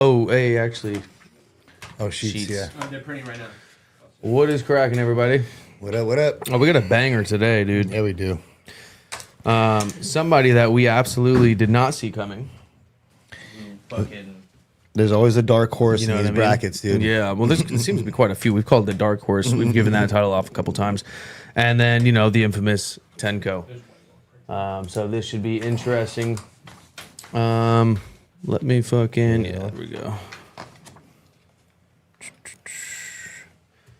Oh, hey, actually. Oh, sheets, yeah. They're printing right now. What is cracking, everybody? What up, what up? Oh, we got a banger today, dude. Yeah, we do. Somebody that we absolutely did not see coming. Fucking. There's always a dark horse You know in what these I mean? brackets, dude. Yeah, well, there seems to be quite a few. We've called it the dark horse. We've given that title off a couple times. And then, you know, the infamous Tenko. So this should be interesting. Let me fucking... Yeah, there we go.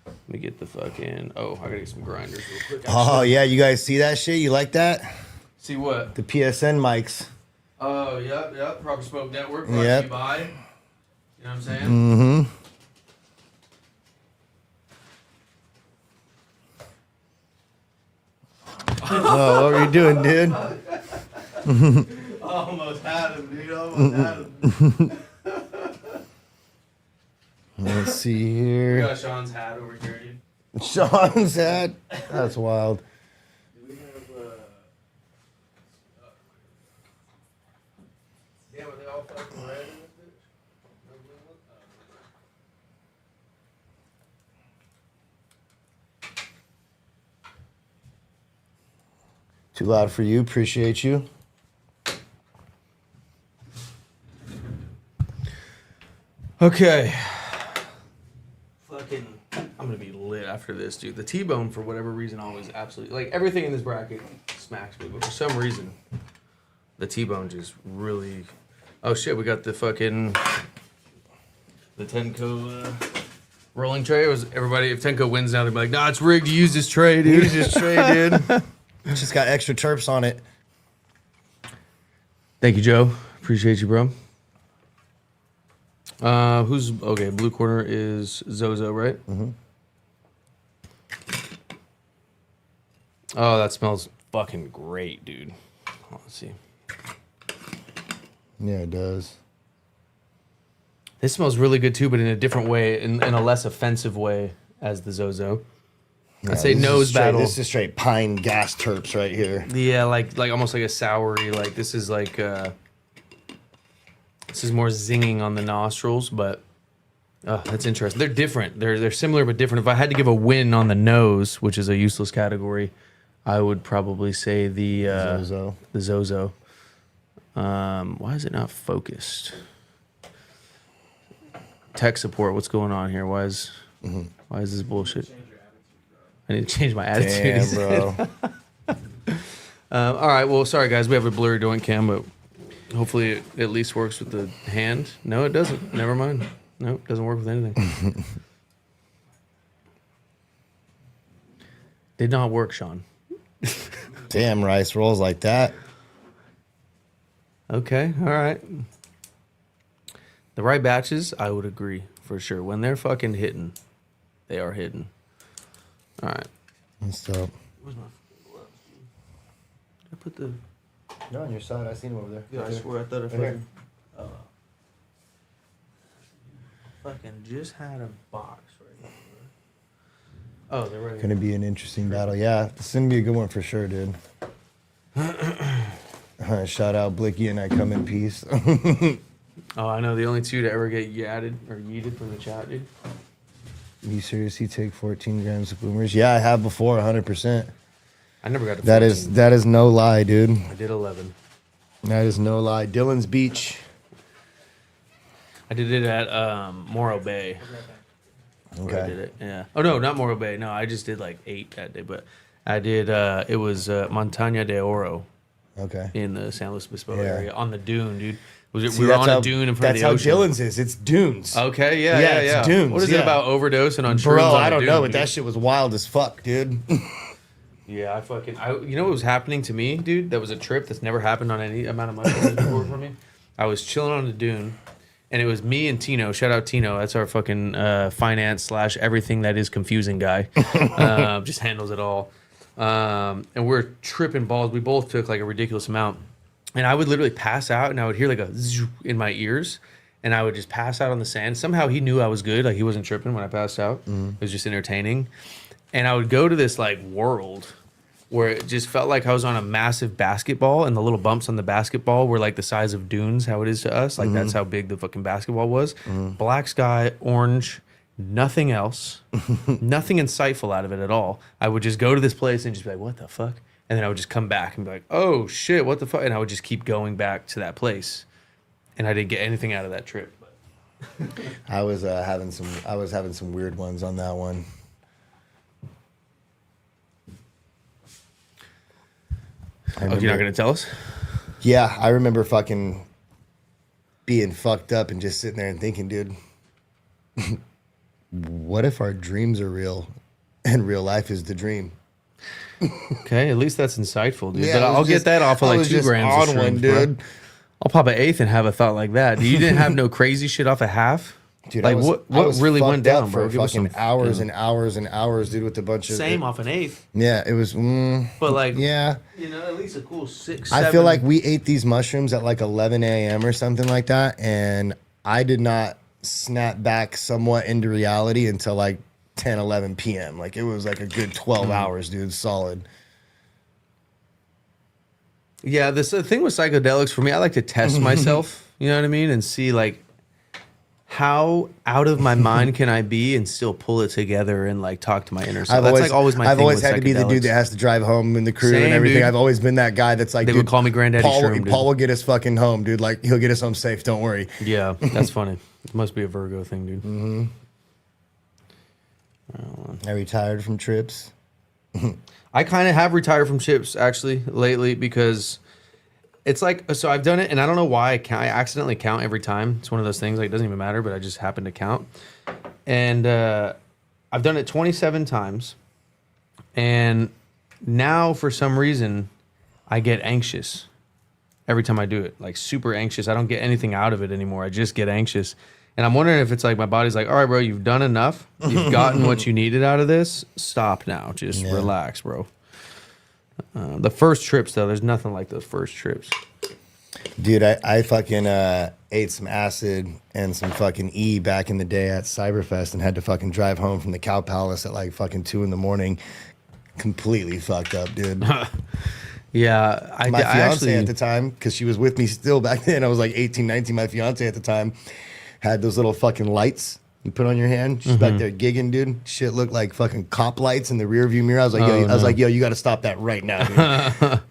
Let me get the fucking... Oh, I gotta get some grinders real quick. Oh, yeah, you guys see that shit? You like that? See what? The PSN mics. Oh, yep. Proper Smoke Network. Brought Yep. to you by. You know what I'm saying? Mm-hmm. Oh, what were you doing, dude? Almost had him, dude. Almost had him. Let's see We here. got Sean's hat over here, dude. Sean's hat. That's wild. Do we have, yeah, were they all fucking red in this bitch? No blue one? Too loud for you. Appreciate you. Okay. Fucking, I'm gonna be lit after this, dude. The T-bone, for whatever reason, always absolutely, like, everything in this bracket smacks me, but for some reason, the T-bone just really... Oh shit, we got the fucking... The Tenko rolling tray. It was everybody, if Tenko wins now, they'll be like, nah, it's rigged, use this tray, dude. Use this tray, dude. Just got extra terps on it. Thank you, Joe. Appreciate you, bro. Who's okay? Blue corner is Zozo, right? Mm-hmm. Oh, that smells fucking great, dude. Let's see. Yeah, it does. This smells really good too, but in a different way, in a less offensive way as the Zozo. Yeah, I'd say this is nose straight- battle. This is straight pine gas terps right here. Yeah, like almost like a soury. Like this is like this is more zinging on the nostrils, but that's interesting. They're different. They're similar but different. If I had to give a win on the nose, which is a useless category, I would probably say the Zozo. The Zozo. Why is it not focused? Tech support. What's going on here? Why is this bullshit? I need to change my attitude. Damn, bro. All right. Well, sorry guys. We have a blurry joint cam, but hopefully it at least works with the hand. No, it doesn't. Never mind. Nope, doesn't work with anything. Did not work, Sean. Damn, rice rolls like that. Okay. All right. The right batches, I would agree for sure. When they're fucking hitting, they are hitting. All right. What's up? Where's my gloves? Did I put the... No, on your side. I seen him over there. Yeah, I swear I thought I Right here. fucking just had a box right here. Oh, they're right here. Gonna be an interesting battle. Yeah, this is gonna be a good one for sure, dude. Shout out Blicky and I come in peace. Oh, I know the only two to ever get yadded or yeeted from the chat, dude. You seriously take 14 grams of boomers? Yeah, I have before, 100%. I never got to 14. That is no lie, dude. I did 11. That is no lie. Dylan's Beach. I did it at Morro Bay. Where I did it. Yeah. Oh no, not Morro Bay. No, I just did like 8 that day. But I did. It was Montaña de Oro Okay. in the San Luis Obispo Yeah. area on the dune, dude. Was it? See, We were that's on a how- dune in front of the That's ocean. how Dylan's is. It's dunes. Okay. Yeah. Yeah, Yeah. it's dunes, What is it yeah. about overdosing on shrooms? Bro, on I a don't dune, know, but dude? that shit was wild as fuck, dude. Yeah, you know what was happening to me, dude? That was a trip that's never happened on any amount of mushrooms before for me. I was chilling on the dune, and it was me and Tino. Shout out Tino. That's our fucking finance / everything that is confusing guy. Just handles it all. And we're tripping balls. We both took like a ridiculous amount. And I would literally pass out, and I would hear like a zzz in my ears. And I would just pass out on the sand. Somehow he knew I was good. Like he wasn't tripping when I passed out. It was just entertaining. And I would go to this like world where it just felt like I was on a massive basketball, and the little bumps on the basketball were like the size of dunes, how it is to us. Like that's how big the fucking basketball was. Black sky, orange, nothing else, nothing insightful out of it at all. I would just go to this place and just be like, what the fuck? And then I would just come back and be like, oh shit, what the fuck? And I would just keep going back to that place. And I didn't get anything out of that trip. I was having some weird ones on that one. Oh, you're not gonna tell us? Yeah, I remember fucking being fucked up and just sitting there and thinking, dude, what if our dreams are real and real life is the dream? Okay, at least that's insightful, dude. Yeah, but I'll get that off of like 2 grams of shrooms, dude. bro. I'll pop an eighth and have a thought like that. You didn't have no crazy shit off a half? Dude, like I was really went fucked down, up bro? for fucking hours and hours and hours, dude, with a bunch of Same off an eighth. Yeah, it was. But like, yeah, you know, at least a cool 6. I feel like we ate these mushrooms at like 11 a.m. or something like that, and I did not snap back somewhat into reality until like 10, 11 p.m. Like it was like a good 12 hours, dude, solid. Yeah, the thing with psychedelics for me, I like to test myself. You know what I mean, and see like how out of my mind can I be and still pull it together and like talk to my inner self. That's like always my thing. I've always with had to be the dude that has to drive home in the crew Same, and everything. dude. I've always been that guy that's like, they would call me Granddaddy Shroom, dude. Paul will get us fucking home, dude. Like he'll get us home safe. Don't worry. Yeah, that's funny. It must be a Virgo thing, dude. I retired from trips. I kind of have retired from chips actually lately because it's like, so I've done it and I don't know why I accidentally count every time. It's one of those things, like it doesn't even matter, but I just happen to count. And I've done it 27 times. And now for some reason I get anxious every time I do it, like super anxious. I don't get anything out of it anymore. I just get anxious. And I'm wondering if it's like my body's like, all right, bro, you've done enough. You've gotten what you needed out of this. Stop now. Just relax, bro. The first trips, though, there's nothing like those first trips. Dude, I fucking ate some acid and some fucking E back in the day at Cyberfest and had to fucking drive home from the Cow Palace at like fucking 2 a.m. Completely fucked up, dude. Yeah. My fiance at the time, because she was with me still back then, I was like 18, 19. My fiance at the time had those little fucking lights you put on your hand. She's back there gigging, dude. Shit looked like fucking cop lights in the rear view mirror. I was like, yo, you got to stop that right now, dude.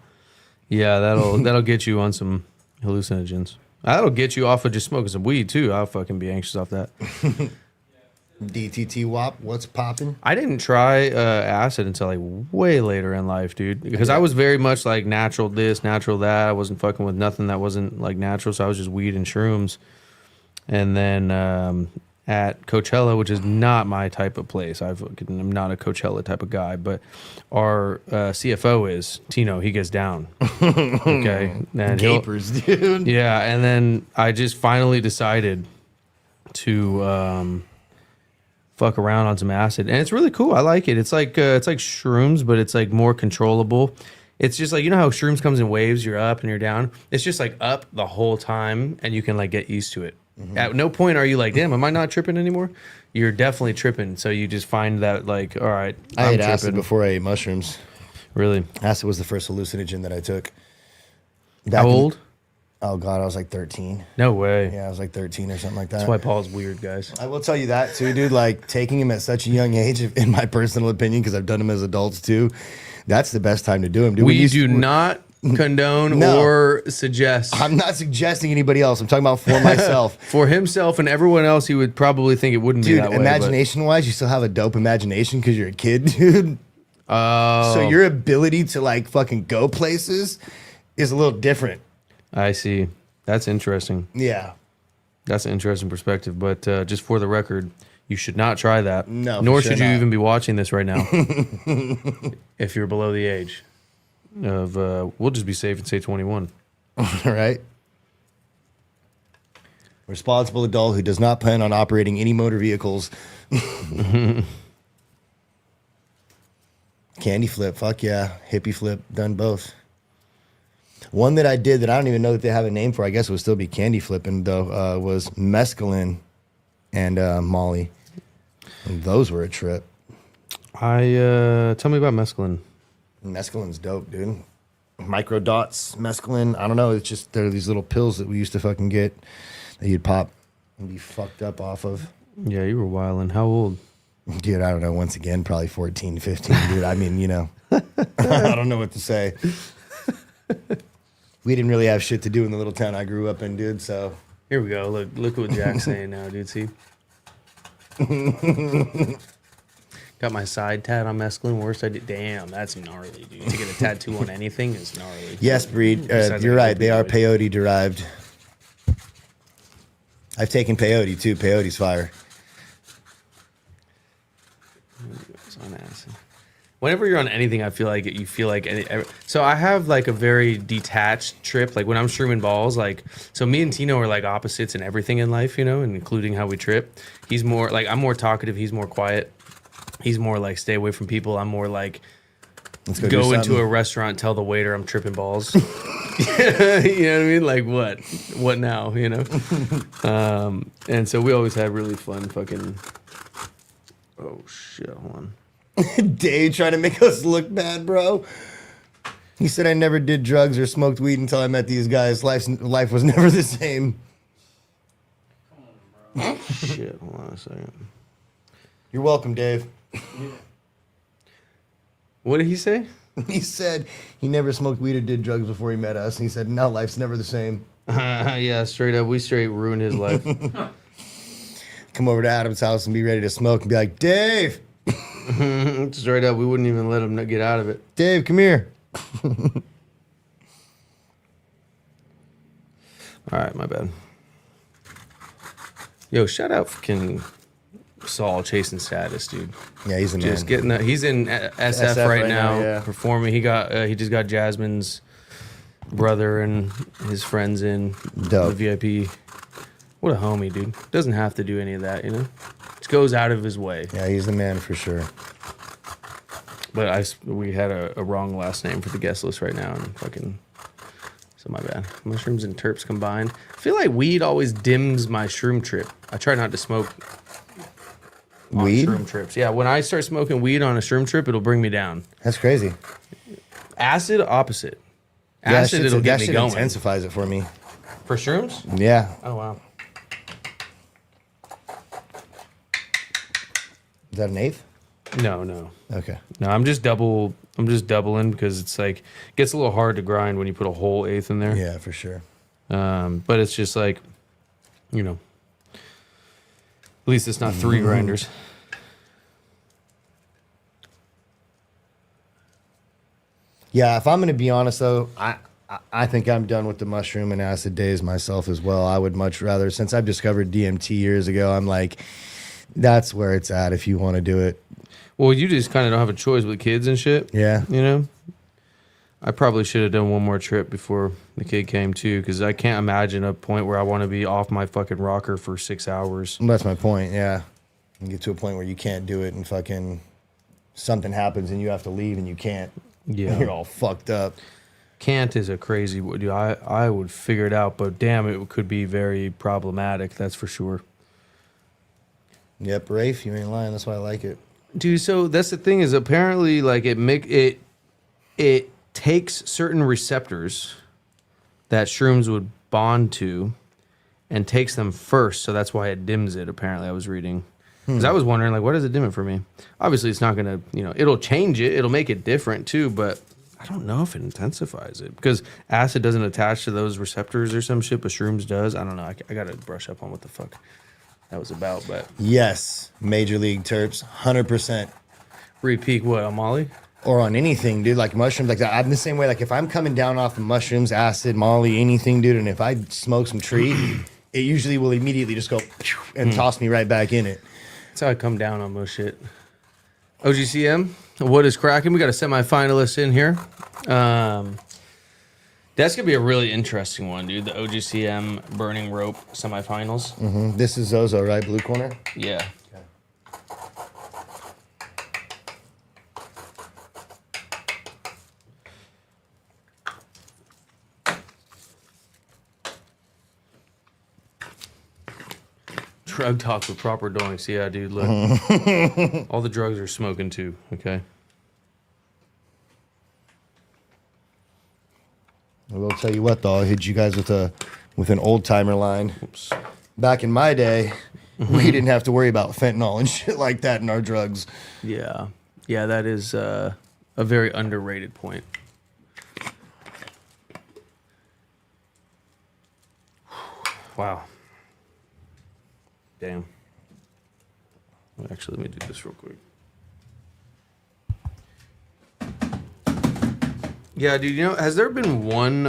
Yeah, that'll get you on some hallucinogens. That'll get you off of just smoking some weed too. I'll fucking be anxious off that. DTT WAP, what's popping? I didn't try acid until like way later in life, dude, because I was very much like natural this, natural that. I wasn't fucking with nothing that wasn't like natural, so I was just weed and shrooms. And then at Coachella, which is not my type of place. I'm not a Coachella type of guy, but our CFO is Tino. He gets down. Okay, and Gapers, dude. Yeah, and then I just finally decided to fuck around on some acid, and it's really cool. I like it. It's like shrooms, but it's like more controllable. It's just like, you know how shrooms comes in waves. You're up and you're down. It's just like up the whole time, and you can like get used to it. At no point are you like, damn, am I not tripping anymore? You're definitely tripping. So you just find that like, all right, I ate acid before I ate mushrooms. Really? Acid was the first hallucinogen that I took. How old? Oh, God, I was like 13. No way. Yeah, I was like 13 or something like that. That's why Paul's weird, guys. I will tell you that, too, dude. Like, taking him at such a young age, in my personal opinion, because I've done them as adults, too, that's the best time to do them, dude. We do not condone or suggest. I'm not suggesting anybody else. I'm talking about for myself. For himself and everyone else, he would probably think it wouldn't be that way. Dude, imagination-wise, you still have a dope imagination because you're a kid, dude. Oh. So your ability to, like, fucking go places is a little different. I see. That's interesting. Yeah. That's an interesting perspective. But just for the record, you should not try that. No, nor should you even be watching this right now if you're below the age of, we'll just be safe and say 21. All right. Responsible adult who does not plan on operating any motor vehicles. Candy flip, fuck yeah. Hippie flip, done both. One that I did that I don't even know that they have a name for, I guess it would still be candy flipping though, was mescaline and Molly. And those were a trip. Tell me about mescaline. Mescaline's dope, dude. Micro dots, mescaline. I don't know. It's just there are these little pills that we used to fucking get that you'd pop and be fucked up off of. Yeah, you were wildin'. How old? Dude, I don't know. Once again, probably 14, 15, dude. I mean, you know, I don't know what to say. We didn't really have shit to do in the little town I grew up in, dude. So Here we go. Look what Jack's saying now, dude. See? Got my side tat on mescaline. Worst idea. Damn, that's gnarly, dude. To get a tattoo on anything is gnarly. yes, Breed. Besides You're like right. They are opioids. peyote derived. I've taken peyote too. Peyote's fire. It's on acid. Whenever you're on anything, I feel like you feel like so I have like a very detached trip. Like when I'm shrooming balls, like so me and Tino are like opposites in everything in life, you know, including how we trip. He's more like I'm more talkative. He's more quiet. He's more like stay away from people. I'm more like Let's go, go do into something. a restaurant, tell the waiter I'm tripping balls. You know what I mean? Like what now? You know. And so we always had really fun fucking. Oh shit! Hold on. Dave trying to make us look bad, bro. He said I never did drugs or smoked weed until I met these guys. Life was never the same. Shit! Hold on a second. You're welcome, Dave. What did he say? He said he never smoked weed or did drugs before he met us. And he said, no, life's never the same. Yeah, straight up. We straight ruined his life. Come over to Adam's house and be ready to smoke and be like, Dave, Straight up, we wouldn't even let him get out of it. Dave, come here. All right, my bad. Yo, shout out fucking Saul chasing status, dude. Yeah, he's a man. Just getting he's in SF, right now, yeah. performing. He just got Jasmine's brother and his friends in Dope. the VIP. What a homie, dude. Doesn't have to do any of that, you know. Just goes out of his way. Yeah, he's the man for sure. But we had a wrong last name for the guest list right now, and fucking. So my bad. Mushrooms and terps combined. I feel like weed always dims my shroom trip. I try not to smoke on Weed? shroom trips. Yeah, when I start smoking weed on a shroom trip, it'll bring me down. That's crazy. Acid, opposite. Yeah, Acid, it'll get that me shit going. intensifies it for me. For shrooms? Yeah. Oh wow. Is that an eighth? No. Okay. No, I'm just doubling because it's like it gets a little hard to grind when you put a whole eighth in there. Yeah, for sure. But it's just like, you know, at least it's not 3 grinders. Yeah, if I'm going to be honest, though, I think I'm done with the mushroom and acid days myself as well. I would much rather, since I've discovered DMT years ago, I'm like, that's where it's at if you want to do it. Well, you just kind of don't have a choice with kids and shit. Yeah. You know? I probably should have done one more trip before the kid came too, because I can't imagine a point where I want to be off my fucking rocker for 6 hours. That's my point, yeah. You get to a point where you can't do it and fucking something happens and you have to leave and you can't. Yeah. You're all fucked up. Can't is a crazy word. I would figure it out, but damn, it could be very problematic. That's for sure. Yep, Rafe, you ain't lying. That's why I like it. Dude, so that's the thing is apparently like it takes certain receptors that shrooms would bond to and takes them first, so that's why it dims it. Apparently, I was reading because I was wondering like, what does it dim it for me? Obviously, it's not gonna, you know, it'll change it, it'll make it different too, but I don't know if it intensifies it because acid doesn't attach to those receptors or some shit, but shrooms does. I don't know. I gotta brush up on what the fuck that was about, but Yes, Major League Terps, 100%. repeat what on Molly? Or on anything, dude, like mushrooms, like that. I'm the same way. Like if I'm coming down off of mushrooms, acid, Molly, anything, dude, and if I smoke some tree, it usually will immediately just go and toss me right back in it. That's how I come down on most shit. OGCM, what is cracking? We got a semifinalist in here. That's gonna be a really interesting one, dude. The OGCM Burning Rope semifinals. This is Zozo, right? Blue corner. Yeah. Drug talk with proper doinks. Yeah, dude, look. All the drugs are smoking too, okay? tell you what, though, I'll hit you guys with an old timer line. Oops. Back in my day, we didn't have to worry about fentanyl and shit like that in our drugs. Yeah. Yeah, that is a very underrated point. Wow. Damn. Actually, let me do this real quick. Yeah, dude, you know, has there been one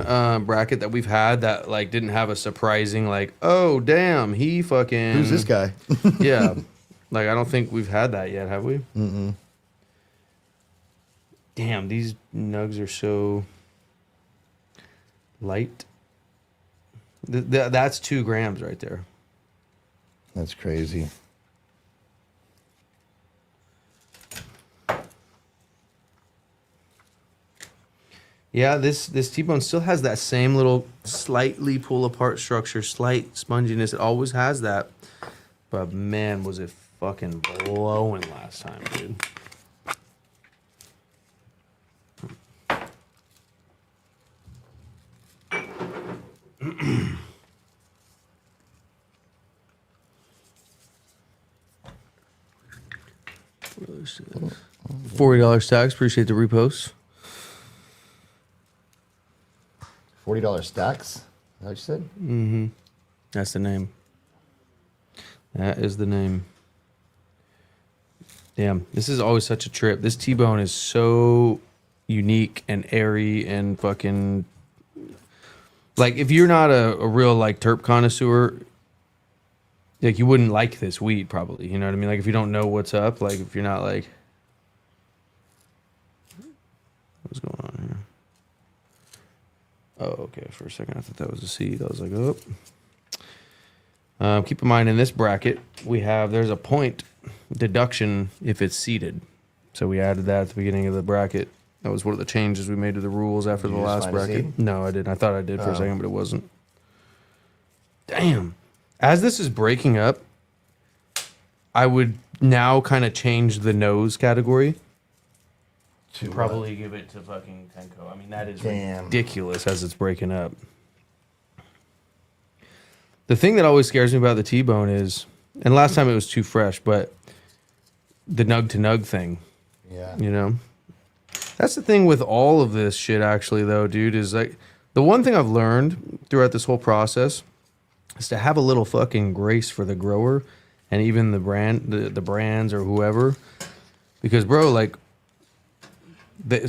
bracket that we've had that, like, didn't have a surprising, like, oh, damn, he fucking... Who's this guy? Yeah. Like, I don't think we've had that yet, have we? Mm-mm. Damn, these nugs are so light. That's 2 grams right there. That's crazy. Yeah, this T-bone still has that same little slightly pull apart structure, slight sponginess. It always has that. But man, was it fucking blowing last time, dude. $40 tax. Appreciate the repost. $40 stacks? Is that what you said? Mm-hmm. That's the name. That is the name. Damn, this is always such a trip. This T-bone is so unique and airy and fucking... Like, if you're not a real, like, terp connoisseur, like, you wouldn't like this weed, probably. You know what I mean? Like, if you don't know what's up, like, if you're not, like... What's going on here? Oh, okay. For a second, I thought that was a seed. I was like, oh. Keep in mind, in this bracket, there's a point deduction if it's seeded. So we added that at the beginning of the bracket. That was one of the changes we made to the rules after the last bracket. No, I didn't. I thought I did for a second, but it wasn't. Damn. As this is breaking up, I would now kind of change the nose category. To probably give it to fucking Tenko. I mean, that is ridiculous as it's breaking up. The thing that always scares me about the T-bone is, and last time it was too fresh, but the nug to nug thing. Yeah. You know? That's the thing with all of this shit, actually, though, dude, is like, the one thing I've learned throughout this whole process is to have a little fucking grace for the grower and even the brands or whoever. Because, bro, like,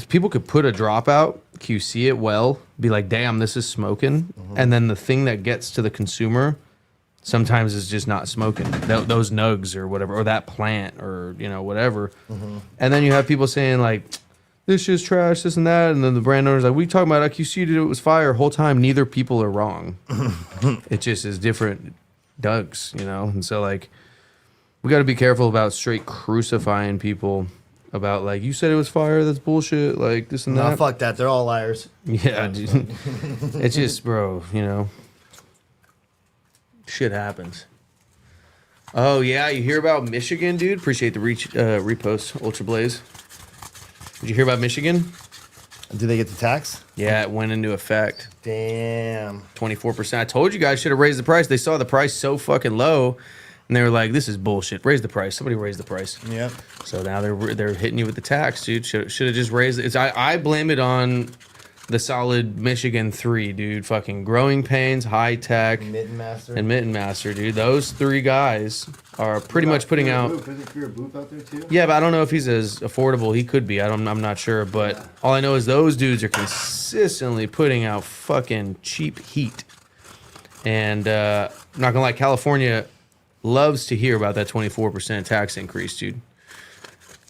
people could put a drop out, QC it well, be like, damn, this is smoking. Mm-hmm. And then the thing that gets to the consumer sometimes is just not smoking. Those nugs or whatever, or that plant or, you know, whatever. Mm-hmm. And then you have people saying, like, this shit's trash, this and that. And then the brand owner's like, we talking about, I QC'd it, it was fire. Whole time, neither people are wrong. It just is different dugs, you know? And so, like, we got to be careful about straight crucifying people about, like, you said it was fire, that's bullshit, like, this and that. No, fuck that. They're all liars. Yeah, dude. It's just, bro, you know, shit happens. Oh, yeah, you hear about Michigan, dude? Appreciate the repost, Ultra Blaze. Did you hear about Michigan? Did they get the tax? Yeah, it went into effect. Damn. 24%. I told you guys should have raised the price. They saw the price so fucking low, and they were like, this is bullshit. Raise the price. Somebody raise the price. Yep. So now they're hitting you with the tax, dude. Should have just raised it. I blame it on the solid Michigan 3, dude. Fucking Growing Pains, High Tech, Mitten Master, and Mitten Master, dude. Those 3 guys are pretty much putting out. Isn't Fear Booth out there too? Yeah, but I don't know if he's as affordable. He could be. I'm not sure. But all I know is those dudes are consistently putting out fucking cheap heat. And I'm not gonna lie, California loves to hear about that 24% tax increase, dude.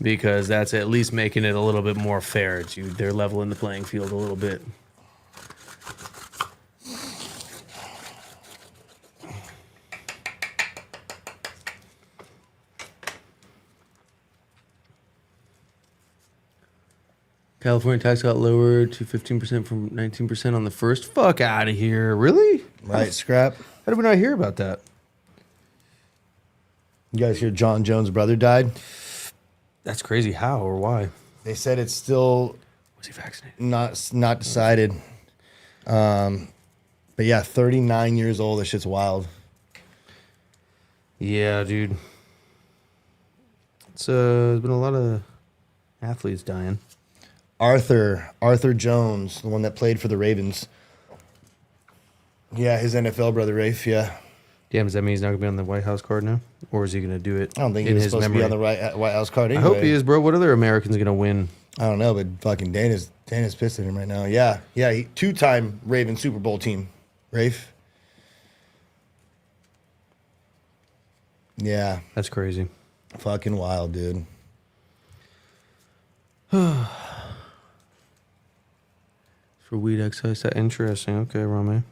Because that's at least making it a little bit more fair, dude. They're leveling the playing field a little bit. California tax got lowered to 15% from 19% on the first. Fuck out of here. Really? Right, scrap. How did we not hear about that? You guys hear John Jones' brother died? That's crazy. How or why? They said it's still Was he vaccinated? not decided. But yeah, 39 years old. This shit's wild. Yeah, dude. It's there's been a lot of athletes dying. Arthur Jones, the one that played for the Ravens. Yeah, his NFL brother Rafe. Yeah, Damn, does that mean he's not gonna be on the White House card now, or is he gonna do it? I don't think he in was his supposed memory? to be on the White House card I anyway. hope he is, bro. What other Americans gonna win? I don't know, but fucking Dana's pissed at him right now. Yeah, two-time Ravens Super Bowl team, Rafe. Yeah, That's crazy. fucking wild, dude. For weed excise, that interesting. Okay, Rame.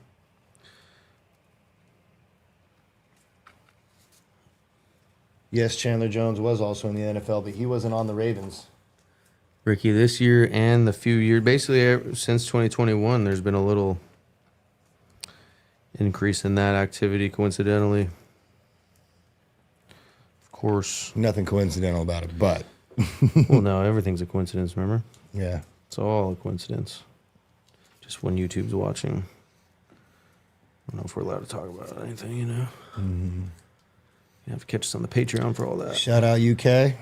Yes, Chandler Jones was also in the NFL, but he wasn't on the Ravens. Ricky, this year and the few years, basically since 2021, there's been a little increase in that activity, coincidentally. Of course. Nothing coincidental about it, but Well, no, everything's a coincidence, remember? yeah. It's all a coincidence. Just when YouTube's watching. I don't know if we're allowed to talk about anything, you know? Mm-hmm. You have to catch us on the Patreon for all that. Shout out UK.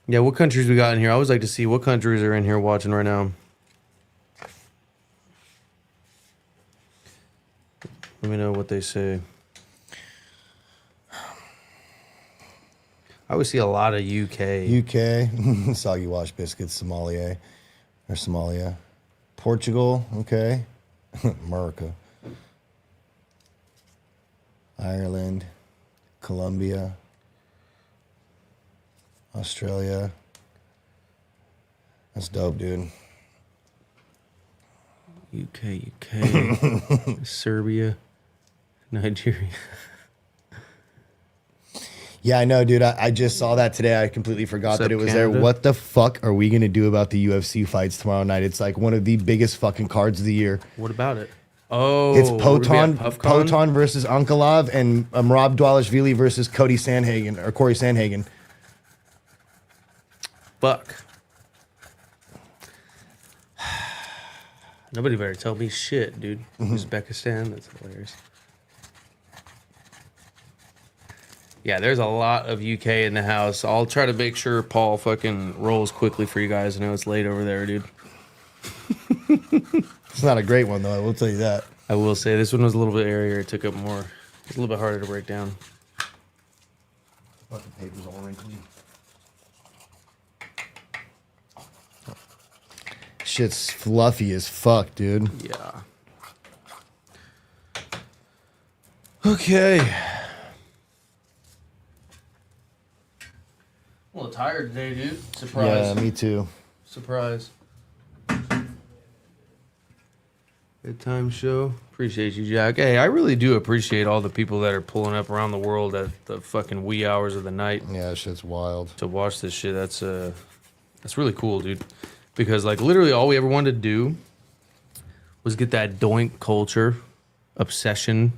Yeah, what countries we got in here? I always like to see what countries are in here watching right now. Let me know what they say. I always see a lot of UK. UK, soggy wash biscuits, Somalia, or Somalia, Portugal, okay, America, Ireland, Colombia, Australia. That's dope, dude. UK, Serbia, Nigeria. Yeah, I know, dude. I just saw that today. I completely forgot What's that up, it was Canada? there. What the fuck are we going to do about the UFC fights tomorrow night? It's like one of the biggest fucking cards of the year. What about it? Oh, It's we're gonna be Poton at PuffCon? Poton versus Ankalov and Rob Dwalishvili versus Corey Sandhagen. Fuck. Nobody better tell me shit, dude. Uzbekistan, that's hilarious. Yeah, there's a lot of UK in the house. I'll try to make sure Paul fucking rolls quickly for you guys. I know it's late over there, dude. It's not a great one, though. I will tell you that. I will say this one was a little bit airier. It took up more. It's a little bit harder to break down. Fucking paper's all wrinkly. Shit's fluffy as fuck, dude. Yeah. Okay. I'm a little tired today, dude. Surprise. Yeah, me too. Surprise. Good time show. Appreciate you, Jack. Hey, I really do appreciate all the people that are pulling up around the world at the fucking wee hours of the night Yeah, that shit's wild. to watch this shit. That's really cool, dude. Because like literally all we ever wanted to do was get that doink culture obsession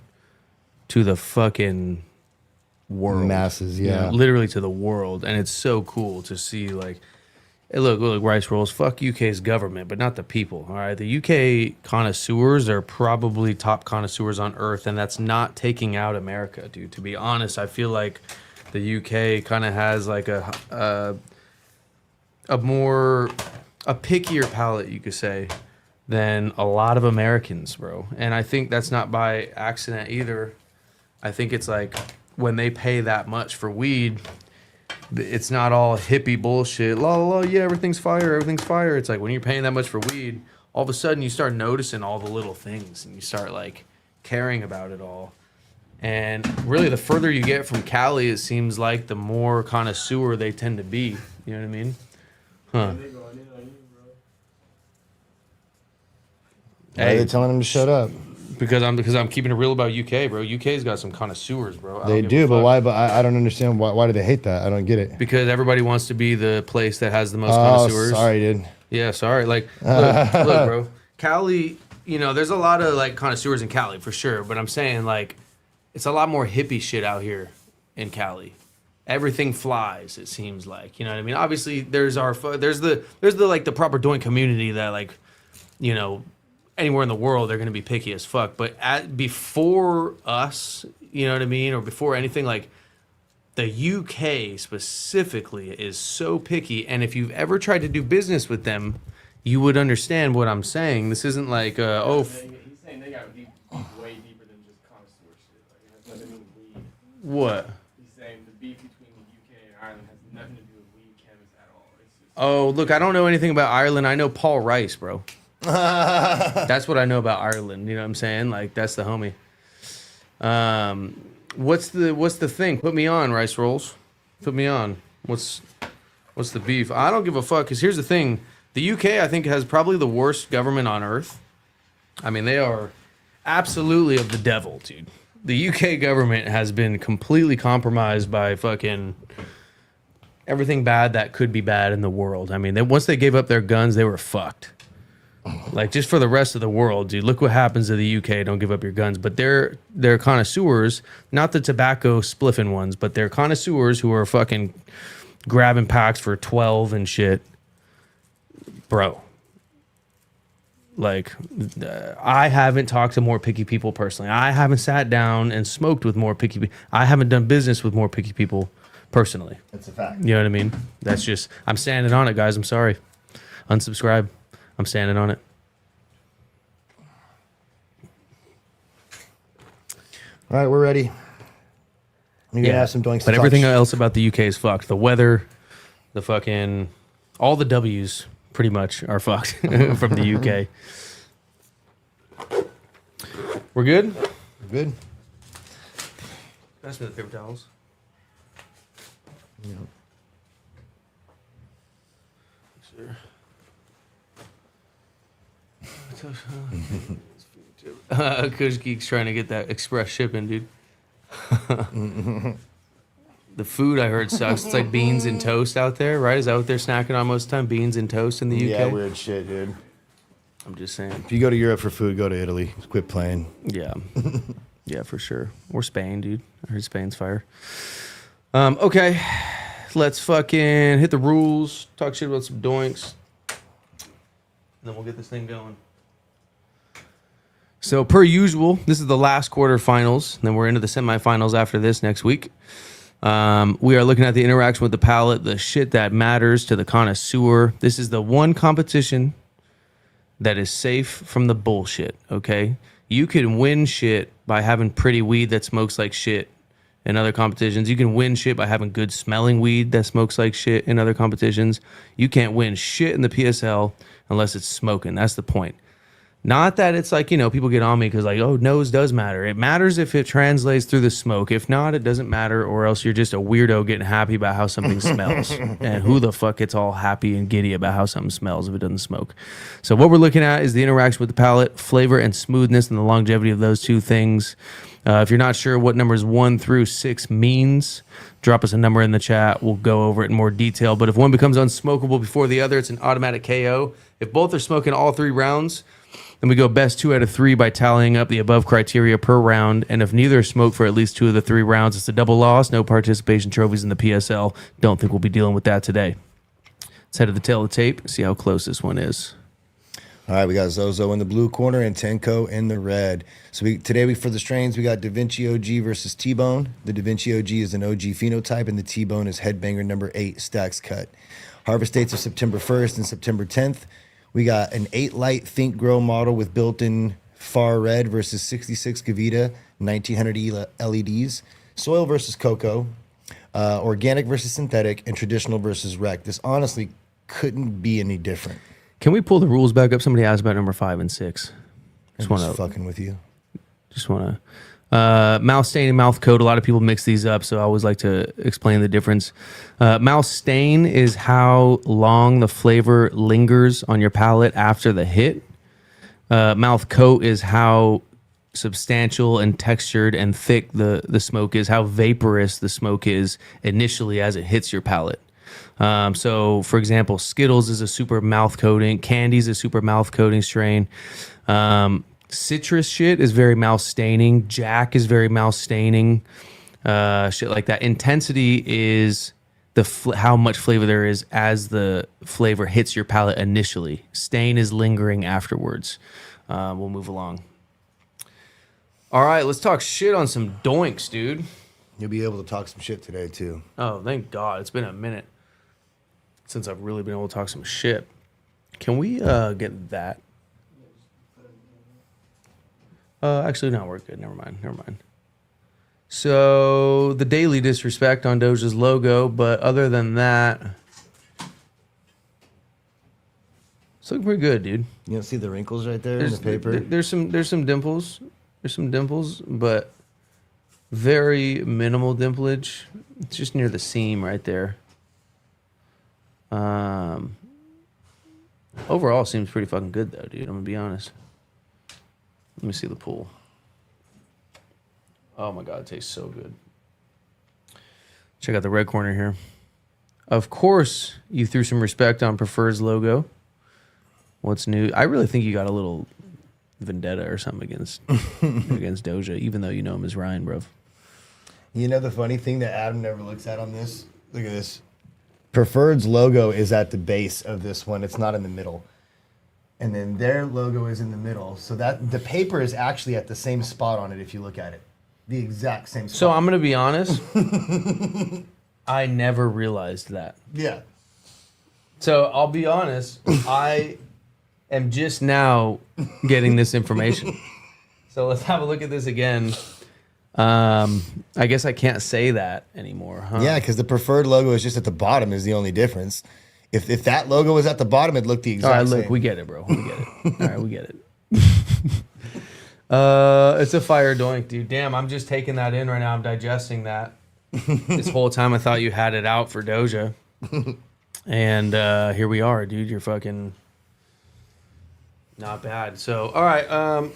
to the fucking world. Masses, You know, yeah. literally to the world. And it's so cool to see like, hey, look, rice rolls, fuck UK's government, but not the people. All right. The UK connoisseurs are probably top connoisseurs on earth, and that's not taking out America, dude. To be honest, I feel like the UK kind of has like a pickier palate, you could say, than a lot of Americans, bro. And I think that's not by accident either. I think it's like when they pay that much for weed, it's not all hippie bullshit. La la la, yeah, everything's fire, everything's fire. It's like when you're paying that much for weed, all of a sudden you start noticing all the little things and you start like caring about it all. And really, the further you get from Cali, it seems like the more connoisseur they tend to be. You know what I mean? Huh. Why are they telling him to shut up? Because I'm keeping it real about UK, bro. UK's got some connoisseurs, bro. I don't They give a do, but fuck. why? But I don't understand. Why do they hate that? I don't get it. Because everybody wants to be the place that has the most Oh, connoisseurs. sorry, dude. Yeah, sorry. Like, look, bro. Cali, you know, there's a lot of like connoisseurs in Cali for sure, but I'm saying like, it's a lot more hippie shit out here in Cali. Everything flies. It seems like, you know what I mean. Obviously, there's the like the proper doing community that like, you know, anywhere in the world, they're going to be picky as fuck. But before us, you know what I mean? Or before anything, like the UK specifically is so picky. And if you've ever tried to do business with them, you would understand what I'm saying. This isn't like, He's saying they got deep, way deeper than just connoisseur shit. Like, it has nothing to do with weed. what? He's saying the beef between the UK and Ireland has nothing to do with weed cannabis at all. It's just, Oh, look, I don't know anything about Ireland. I know Paul Rice, bro. That's what I know about Ireland. You know what I'm saying? Like, that's the homie. What's the thing? Put me on, Rice Rolls. Put me on. What's the beef? I don't give a fuck, because here's the thing. The UK, I think, has probably the worst government on earth. I mean, they are absolutely of the devil, dude. The UK government has been completely compromised by fucking everything bad that could be bad in the world. I mean, once they gave up their guns, they were fucked. Like, just for the rest of the world, dude, look what happens to the UK. Don't give up your guns. But they're connoisseurs, not the tobacco spliffing ones, but they're connoisseurs who are fucking grabbing packs for 12 and shit. Bro. Like, I haven't talked to more picky people personally. I haven't sat down and smoked with more picky people. I haven't done business with more picky people personally. That's a fact. You know what I mean? That's just, I'm standing on it, guys. I'm sorry. Unsubscribe. I'm standing on it. All right, we're ready. You're going to have some doinks. But everything else about the UK is fucked. The weather, the fucking, all the W's pretty much are fucked from the UK. We're good? Good. Pass me the paper towels. Yeah. Sure. Kush Geek's trying to get that express shipping, dude. The food I heard sucks. It's like beans and toast out there, right? Is that what they're snacking on most of the time? Beans and toast in the UK? Yeah, weird shit, dude. I'm just saying. If you go to Europe for food, go to Italy. Quit playing. Yeah. Yeah, for sure. Or Spain, dude. I heard Spain's fire. Okay. Let's fucking hit the rules. Talk shit about some doinks. And then we'll get this thing going. So, per usual, this is the last quarterfinals. Then we're into the semifinals after this next week. We are looking at the interaction with the palate, the shit that matters to the connoisseur. This is the one competition that is safe from the bullshit, okay? You can win shit by having pretty weed that smokes like shit in other competitions. You can win shit by having good smelling weed that smokes like shit in other competitions. You can't win shit in the PSL unless it's smoking. That's the point. Not that it's like, you know, people get on me because like, oh, nose does matter. It matters if it translates through the smoke. If not, it doesn't matter, or else you're just a weirdo getting happy about how something smells. And who the fuck gets all happy and giddy about how something smells if it doesn't smoke? So what we're looking at is the interaction with the palate, flavor and smoothness, and the longevity of those two things. If you're not sure what numbers 1 through 6 means, drop us a number in the chat. We'll go over it in more detail. But if one becomes unsmokable before the other, it's an automatic KO. If both are smoking all 3 rounds, then we go best 2 out of 3 by tallying up the above criteria per round. And if neither smoke for at least 2 of the 3 rounds, it's a double loss. No participation trophies in the PSL. Don't think we'll be dealing with that today. Let's head to the tail of the tape, see how close this one is. All right, we got Zozo in the blue corner and Tenko in the red. So today for the strains, we got Davinci OG versus T-Bone. The Davinci OG is an OG phenotype, and the T-Bone is headbanger number 8, stacks cut. Harvest dates are September 1st and September 10th. We got an 8 light think grow model with built-in far red versus 66 Gavita 1900 LEDs. Soil versus cocoa. Organic versus synthetic, and traditional versus rec. This honestly couldn't be any different. Can we pull the rules back up? Somebody asked about number 5 and 6. Just fucking with you. Just want to. Mouth stain and mouth coat. A lot of people mix these up, so I always like to explain the difference. Mouth stain is how long the flavor lingers on your palate after the hit. Mouth coat is how substantial and textured and thick the smoke is, how vaporous the smoke is initially as it hits your palate. So, for example, Skittles is a super mouth coating. Candy's a super mouth coating strain. Citrus shit is very mouth staining. Jack is very mouth staining. Shit like that. Intensity is how much flavor there is as the flavor hits your palate initially. Stain is lingering afterwards. we'll move along. All right, let's talk shit on some doinks, dude. You'll be able to talk some shit today too. Oh, thank God. It's been a minute since I've really been able to talk some shit. Can we get that? Actually, no, we're good. Never mind. So, the daily disrespect on Doja's logo, but other than that, it's looking pretty good, dude. You don't see the wrinkles right there in the paper? There's some dimples. There's some dimples, but very minimal dimplage. It's just near the seam right there. Overall, seems pretty fucking good though, dude. I'm gonna be honest. Let me see the pool. Oh my God, it tastes so good. Check out the red corner here. Of course, you threw some respect on Preferred's logo. What's new? I really think you got a little vendetta or something against Doja, even though you know him as Ryan, bro. You know the funny thing that Adam never looks at on this? Look at this. Preferred's logo is at the base of this one. It's not in the middle. And then their logo is in the middle. So that the paper is actually at the same spot on it if you look at it. The exact same spot. So I'm going to be honest. I never realized that. Yeah. So I'll be honest. I am just now getting this information. So let's have a look at this again. I guess I can't say that anymore, huh? Yeah, because the Preferred logo is just at the bottom is the only difference. If that logo was at the bottom, it'd look the exact same. All right, look, we get it, bro. We get it. All right, we get it. It's a fire doink, dude. Damn, I'm just taking that in right now. I'm digesting that. This whole time I thought you had it out for Doja. And here we are, dude. You're fucking not bad. So, all right,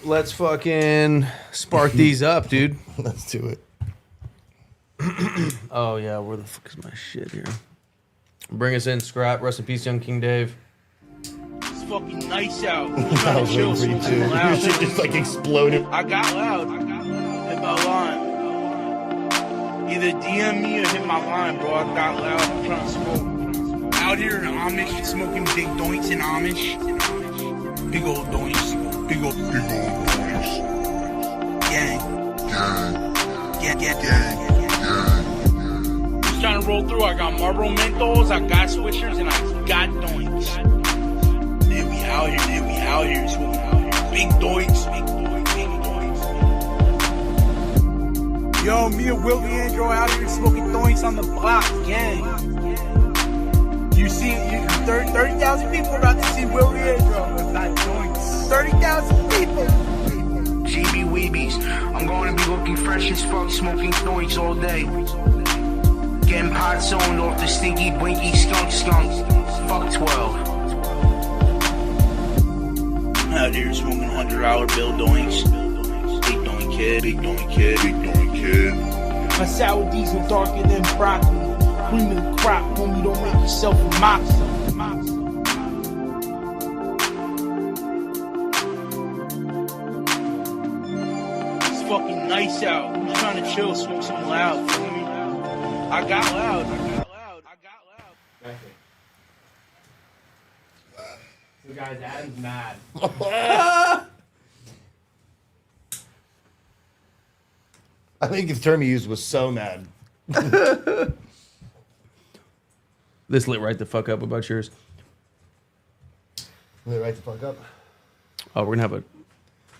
let's fucking spark these up, dude. Let's do it. Oh, yeah, where the fuck is my shit here? Bring us in, Scrap. Rest in peace, young King Dave. It's fucking nice out. I was waiting for you too. Your shit just like exploded. I got loud. Hit my line. Either DM me or hit my line, bro. I got loud. I'm trying to smoke. Out here in Amish, smoking big doinks in Amish. Big old doinks. Big old doinks. Gang. Just trying to roll through. I got Marlboro Menthols, I got Swishers, and I got doinks. Then we out here, smoking out here. Big doinks. Yo, me and Willie Andrew out here smoking doinks on the block, gang. You see, 30,000 people about to see Willie Andrew with that doinks. 30,000 people. GB Weebies, I'm going to be looking fresh as fuck, smoking doinks all day. Getting pot zoned off the stinky, blinky skunk. Fuck 12. Out here smoking $100 bill doinks. Big doink kid. My sour diesel darker than broccoli. Cream of the crop, homie, don't make yourself a moxie. It's fucking nice out. Who's trying to chill, smoke something loud, feel me? I got loud. So guys, Adam's mad. I think the term he used was so mad. This lit right the fuck up. What about yours? Lit right the fuck up. Oh, we're gonna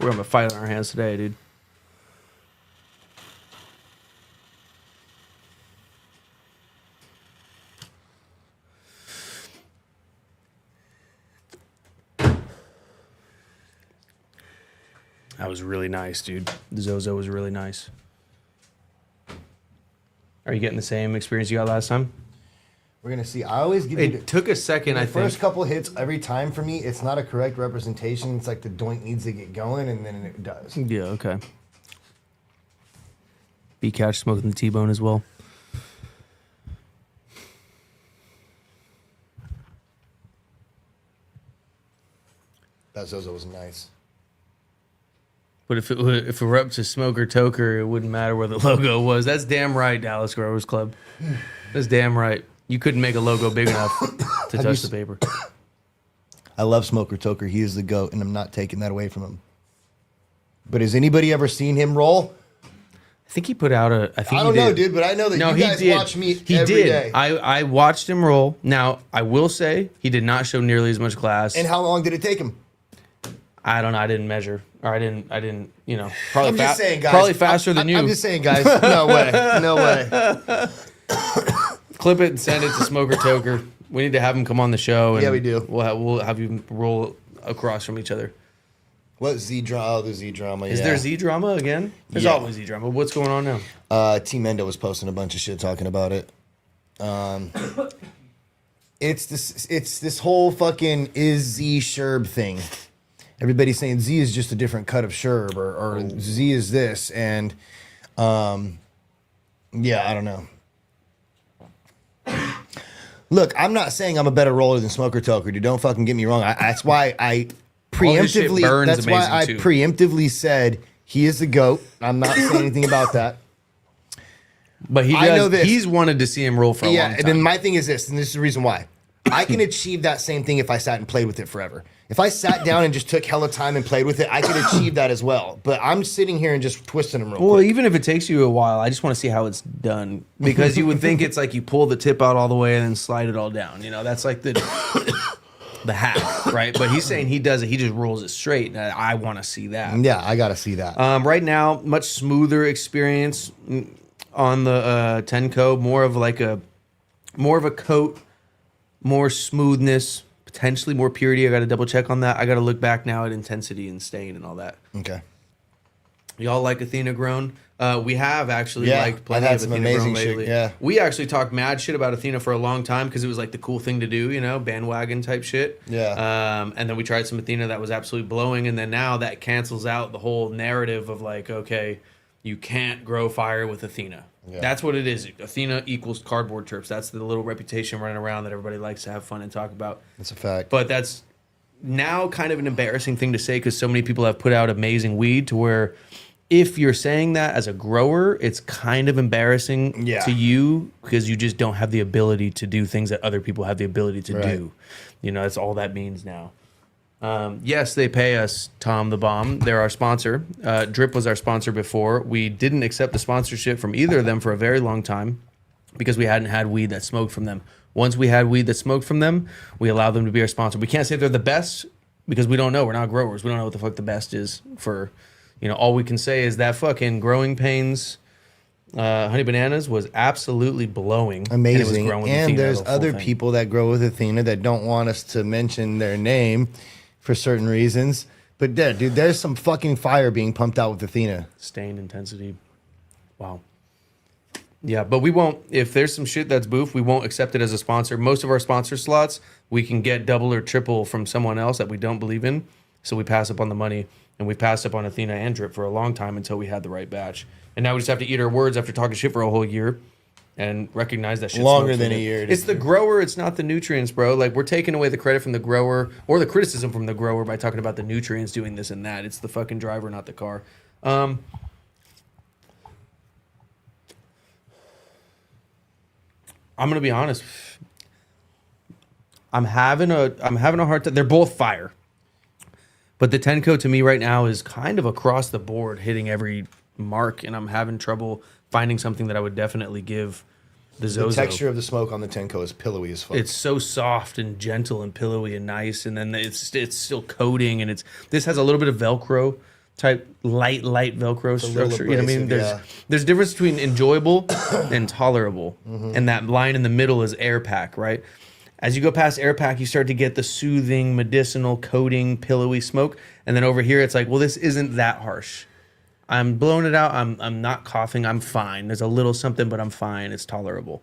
have a fight on our hands today, dude. That was really nice, dude. The Zozo was really nice. Are you getting the same experience you got last time? We're gonna see. I always give you It took a second, I the think. first couple hits every time for me. It's not a correct representation. It's like the doink needs to get going, and then it does. Yeah, okay. B-Catch smoking the T-bone as well. That Zozo was nice. But if it were up to Smoker Toker, it wouldn't matter where the logo was. That's damn right, Dallas Growers Club. That's damn right. You couldn't make a logo big enough to touch the paper. I love Smoker Toker. He is the GOAT, and I'm not taking that away from him. But has anybody ever seen him roll? I think he put out a. I think I don't know, dude, but I know that you guys watch me every day. I watched him roll. Now, I will say he did not show nearly as much class. And how long did it take him? I don't know. I didn't measure. Or I didn't, you know, probably, I'm just saying, guys, probably faster than you. I'm just saying, guys. No way. No way. Clip it and send it to Smoker Toker. We need to have him come on the show. And Yeah, we do. We'll have you roll across from each other. What Z drama? Oh, the Z drama. Is there Z drama again? There's Yeah. always Z drama. What's going on now? T Mendo was posting a bunch of shit talking about it. It's this whole fucking is Z Sherb thing. Everybody's saying Z is just a different cut of Sherb or Z is this and yeah, I don't know. Look, I'm not saying I'm a better roller than Smoker Toker, dude. Don't fucking get me wrong. That's why I preemptively preemptively said he is the GOAT. I'm not saying anything about that. But he does, I know this. he's wanted to see him roll for a long time. And then my thing is this, and this is the reason why. I can achieve that same thing if I sat and played with it forever. If I sat down and just took hella time and played with it, I could achieve that as well. But I'm sitting here and just twisting them real quick. Well, even if it takes you a while, I just want to see how it's done. Because you would think it's like you pull the tip out all the way and then slide it all down. You know, that's like the hack, right? But he's saying he does it. He just rolls it straight. And I want to see that. Yeah, I got to see that. Right now, much smoother experience on the Tenko. More of a coat, more smoothness, potentially more purity. I got to double check on that. I got to look back now at intensity and stain and all that. Okay. Y'all like Athena grown? We have actually liked plenty I've had of some Athena amazing grown lately. shit, yeah. We actually talked mad shit about Athena for a long time because it was like the cool thing to do, you know, bandwagon type shit. Yeah. And then we tried some Athena that was absolutely blowing, and then now that cancels out the whole narrative of like, okay, you can't grow fire with Athena. Yeah. That's what it is. Athena equals cardboard terps. That's the little reputation running around that everybody likes to have fun and talk about. That's a fact. But that's now kind of an embarrassing thing to say because so many people have put out amazing weed to where if you're saying that as a grower, it's kind of embarrassing to you because you just don't have the ability to do things that other people have the ability to do. You know, that's all that means now. Yes, they pay us, Tom the Bomb. They're our sponsor. Drip was our sponsor before. We didn't accept the sponsorship from either of them for a very long time because we hadn't had weed that smoked from them. Once we had weed that smoked from them, we allowed them to be our sponsor. We can't say they're the best because we don't know. We're not growers. We don't know what the fuck the best is for, you know, all we can say is that fucking Growing Pains Honey Bananas was absolutely blowing. Amazing. And, it was growing with and Athena, there's the whole other thing. people that grow with Athena that don't want us to mention their name for certain reasons. But dude, there's some fucking fire being pumped out with Athena. Stain intensity. Wow. Yeah, but we won't, if there's some shit that's boof, we won't accept it as a sponsor. Most of our sponsor slots, we can get double or triple from someone else that we don't believe in. So we pass up on the money, and we passed up on Athena and Drip for a long time until we had the right batch. And now we just have to eat our words after talking shit for a whole year and recognize that shit Longer than a year. It's the grower, it's not the nutrients, bro. Like, we're taking away the credit from the grower or the criticism from the grower by talking about the nutrients doing this and that. It's the fucking driver, not the car. I'm gonna be honest. I'm having a hard time. They're both fire, but the Tenko to me right now is kind of across the board, hitting every mark, and I'm having trouble finding something that I would definitely give the Zozo. The texture of the smoke on the Tenko is pillowy as fuck. It's so soft and gentle and pillowy and nice, and then it's still coating, and this has a little bit of Velcro type light Velcro structure. You know what I mean? There's a difference between enjoyable and tolerable, and that line in the middle is air pack, right? As you go past air pack, you start to get the soothing, medicinal, coating, pillowy smoke, and then over here it's like, well, this isn't that harsh. I'm blowing it out. I'm not coughing. I'm fine. There's a little something, but I'm fine. It's tolerable,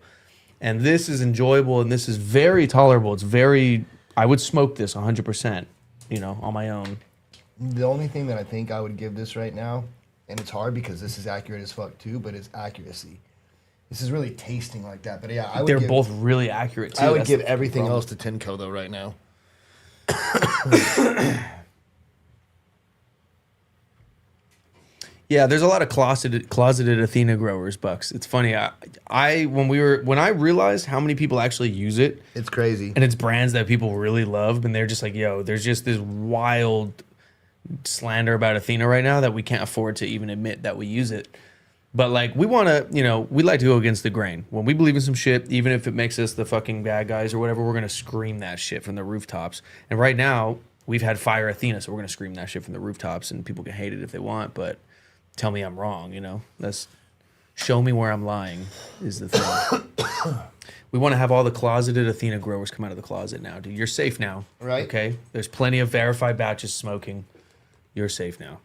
and this is enjoyable, and this is very tolerable. It's very. I would smoke this 100%. You know, on my own. The only thing that I think I would give this right now, and it's hard because this is accurate as fuck too, but it's accuracy. This is really tasting like that. But yeah, They're both really accurate too. I would give everything else to Tenko though right now. Yeah, there's a lot of closeted Athena growers, Bucks. It's funny. When I realized how many people actually use it, It's crazy. and it's brands that people really love, and they're just like, yo, there's just this wild slander about Athena right now that we can't afford to even admit that we use it. But like, we want to, we like to go against the grain. When we believe in some shit, even if it makes us the fucking bad guys or whatever, we're gonna scream that shit from the rooftops. And right now, we've had Fire Athena, so we're gonna scream that shit from the rooftops, and people can hate it if they want, but tell me I'm wrong, That's show me where I'm lying is the thing. We want to have all the closeted Athena growers come out of the closet now, dude. You're safe now. Right. Okay? There's plenty of verified batches smoking. You're safe now.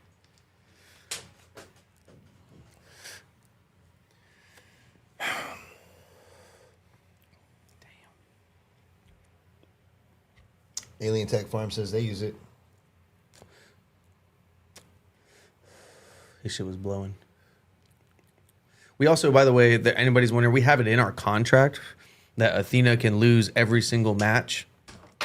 Alien Tech Farm says they use it. This shit was blowing. We also, by the way, that anybody's wondering, we have it in our contract that Athena can lose every single match,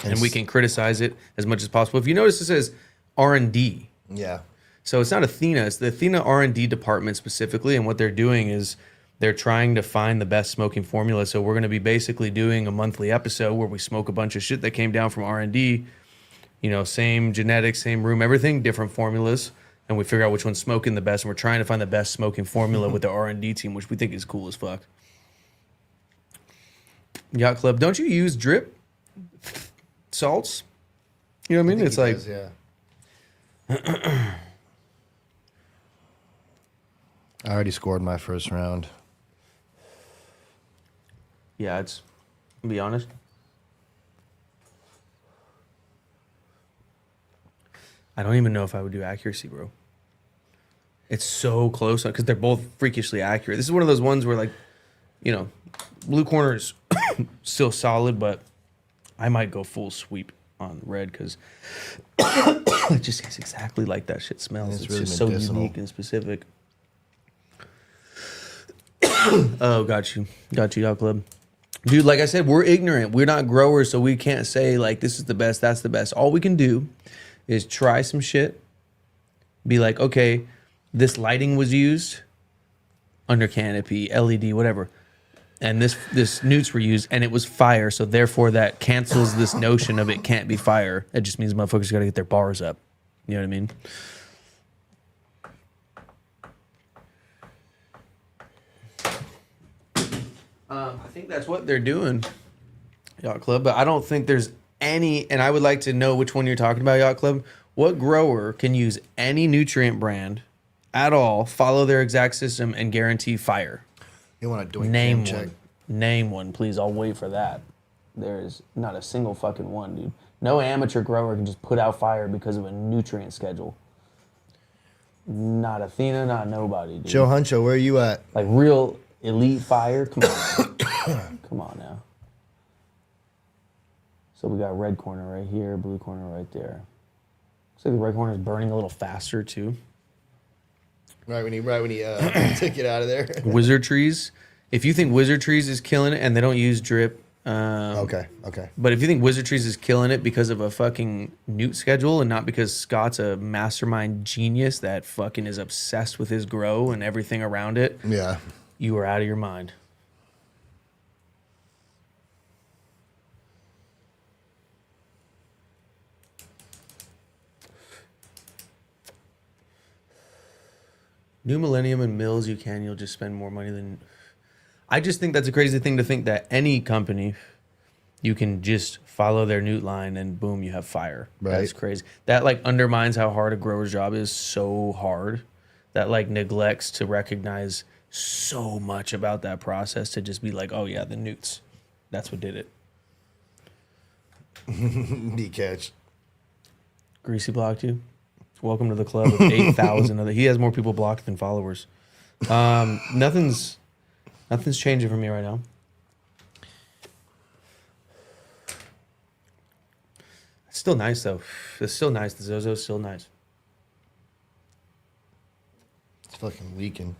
and we can criticize it as much as possible. If you notice, it says R&D. Yeah. So it's not Athena, it's the Athena R&D department specifically, and what they're doing is they're trying to find the best smoking formula. So we're going to be basically doing a monthly episode where we smoke a bunch of shit that came down from R&D, same genetics, same room, everything, different formulas, and we figure out which one's smoking the best, and we're trying to find the best smoking formula with the R&D team, which we think is cool as fuck. Yacht Club, don't you use drip salts? You know what I mean? It's like... Does, yeah. I already scored my first round. Yeah, I'll be honest. I don't even know if I would do accuracy, bro. It's so close because they're both freakishly accurate. This is one of those ones where, like, blue corner is still solid, but I might go full sweep on red because it just tastes exactly like that shit smells. It's really just so medicinal. unique and specific. Oh, got you, Yacht Club. Dude, like I said, we're ignorant. We're not growers, so we can't say, like, this is the best, that's the best. All we can do is try some shit, be like, okay, this lighting was used under canopy, LED, whatever, and this newts were used, and it was fire, so therefore that cancels this notion of it can't be fire. It just means motherfuckers got to get their bars up. You know what I mean? I think that's what they're doing, Yacht Club, but I don't think there's any, and I would like to know which one you're talking about, Yacht Club. What grower can use any nutrient brand at all, follow their exact system, and guarantee fire? You want to do a Name check? one. Name one, please. I'll wait for that. There is not a single fucking one, dude. No amateur grower can just put out fire because of a nutrient schedule. Not Athena, not nobody, dude. Joe Huncho, where are you at? Like real elite fire? Come on. Come on now. So we got red corner right here, blue corner right there. Looks like the red corner is burning a little faster too. Right when he took it out of there. Wizard Trees. If you think Wizard Trees is killing it and they don't use drip. Okay. But if you think Wizard Trees is killing it because of a fucking newt schedule and not because Scott's a mastermind genius that fucking is obsessed with his grow and everything around it, Yeah. you are out of your mind. New Millennium and Mills, you'll just spend more money than... I just think that's a crazy thing to think that any company, you can just follow their newt line and boom, you have fire. Right. That's crazy. That like undermines how hard a grower's job is so hard. That like neglects to recognize so much about that process to just be like, oh yeah, the newts. That's what did it. D catch. Greasy blocked you. Welcome to the club of 8,000 other. He has more people blocked than followers. Nothing's changing for me right now. It's still nice though. It's still nice. The Zozo's still nice. It's fucking leaking.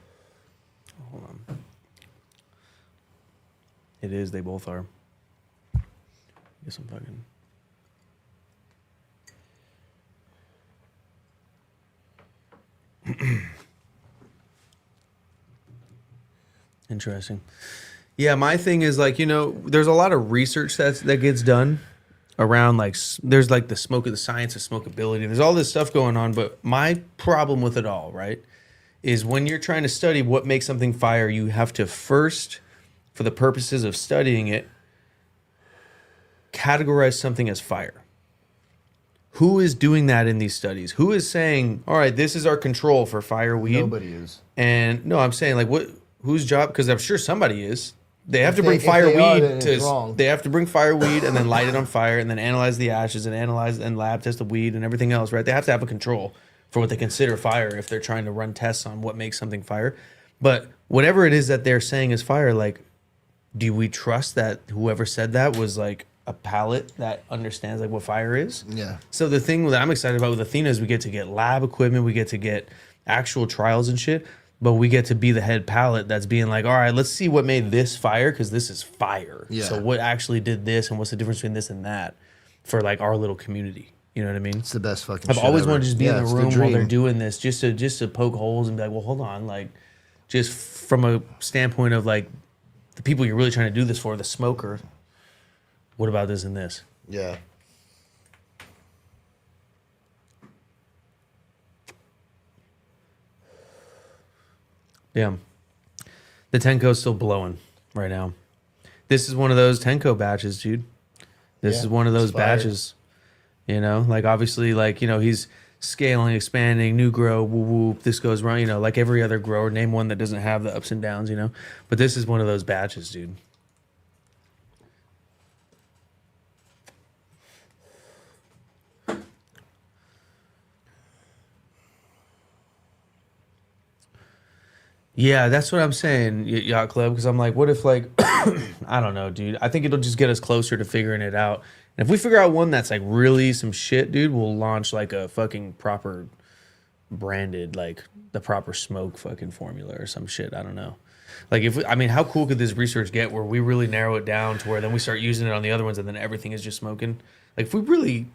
Hold on. It is. They both are. Guess I'm fucking. Interesting. Yeah, my thing is like, you know, there's a lot of research that gets done around like there's like the science of smokability. There's all this stuff going on, but my problem with it all, right, is when you're trying to study what makes something fire, you have to first, for the purposes of studying it, categorize something as fire. Who is doing that in these studies? Who is saying, all right, this is our control for fire weed? Nobody is. And no, I'm saying like whose job? Because I'm sure somebody is. They have to If bring they are, then fireweed it's wrong. They have to bring fireweed and then light it on fire and then analyze the ashes and analyze and lab test the weed and everything else, right? They have to have a control for what they consider fire if they're trying to run tests on what makes something fire. But whatever it is that they're saying is fire, like, do we trust that whoever said that was like a palate that understands like what fire is? Yeah. So the thing that I'm excited about with Athena is we get to get lab equipment, we get to get actual trials and shit, but we get to be the head palate that's being like, all right, let's see what made this fire, because this is fire. Yeah. So what actually did this, and what's the difference between this and that for like our little community? You know what I mean? It's the best fucking I've shit always ever. wanted to just be in it's the room while they're dream. doing this, just to poke holes and be like, well, hold on, like, just from a standpoint of like the people you're really trying to do this for, the smoker. What about this and this? Yeah. Yeah. The Tenko's still blowing right now. This is one of those Tenko batches, dude. This Yeah, is one of those it's fire. batches. You know, like obviously, like, you know, he's scaling, expanding, new grow, whoop, whoop. This goes wrong, you know, like every other grower. Name one that doesn't have the ups and downs, you know. But this is one of those batches, dude. Yeah, that's what I'm saying, Yacht Club, because I'm like, what if, like, I don't know, dude. I think it'll just get us closer to figuring it out. And if we figure out one that's, like, really some shit, dude, we'll launch, like, a fucking proper branded, like, the proper smoke fucking formula or some shit. I don't know. Like, if we, I mean, how cool could this research get where we really narrow it down to where then we start using it on the other ones and then everything is just smoking? Like, if we really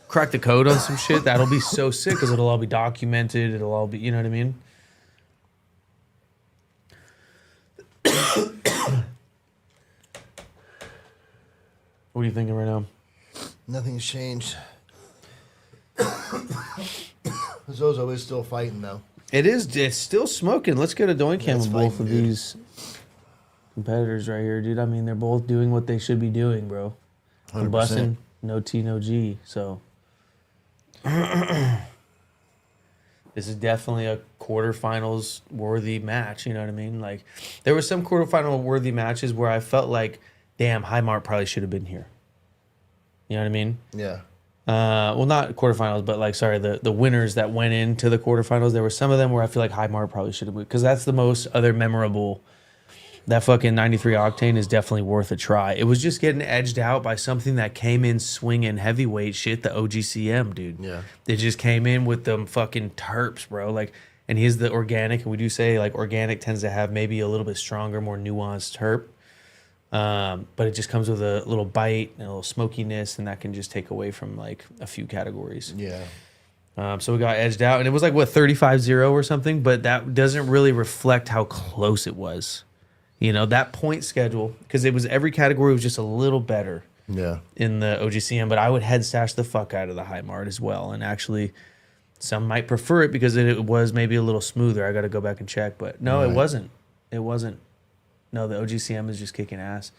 crack the code on some shit, that'll be so sick because it'll all be documented. It'll all be, you know what I mean? What are you thinking right now? Nothing's changed. Zozo is still fighting though. It is. It's still smoking. Let's get a doink cam it's with both fighting, of dude. these competitors right here, dude. I mean, they're both doing what they should be doing, bro. 100%. Bussin', no T, no G. So this is definitely a quarterfinals worthy match. You know what I mean? Like, there were some quarterfinal worthy matches where I felt like, damn, High Mart probably should have been here. You know what I mean? Yeah. Well, not quarterfinals, but like, sorry, the winners that went into the quarterfinals. There were some of them where I feel like High Mart probably should have, because that's the most other memorable. That fucking 93 octane is definitely worth a try. It was just getting edged out by something that came in swinging heavyweight shit, the OGCM, dude. Yeah. They just came in with them fucking terps, bro. Like, and he's the organic, and we do say like organic tends to have maybe a little bit stronger, more nuanced terp. But it just comes with a little bite and a little smokiness, and that can just take away from like a few categories. Yeah. So we got edged out, and it was like, what, 35-0 or something, but that doesn't really reflect how close it was. You know, that point schedule, because it was every category was just a little better Yeah. in the OGCM, but I would head stash the fuck out of the High Mart as well. And actually, some might prefer it because it was maybe a little smoother. I got to go back and check, but no, Right. it wasn't. It wasn't. No, the OGCM is just kicking ass.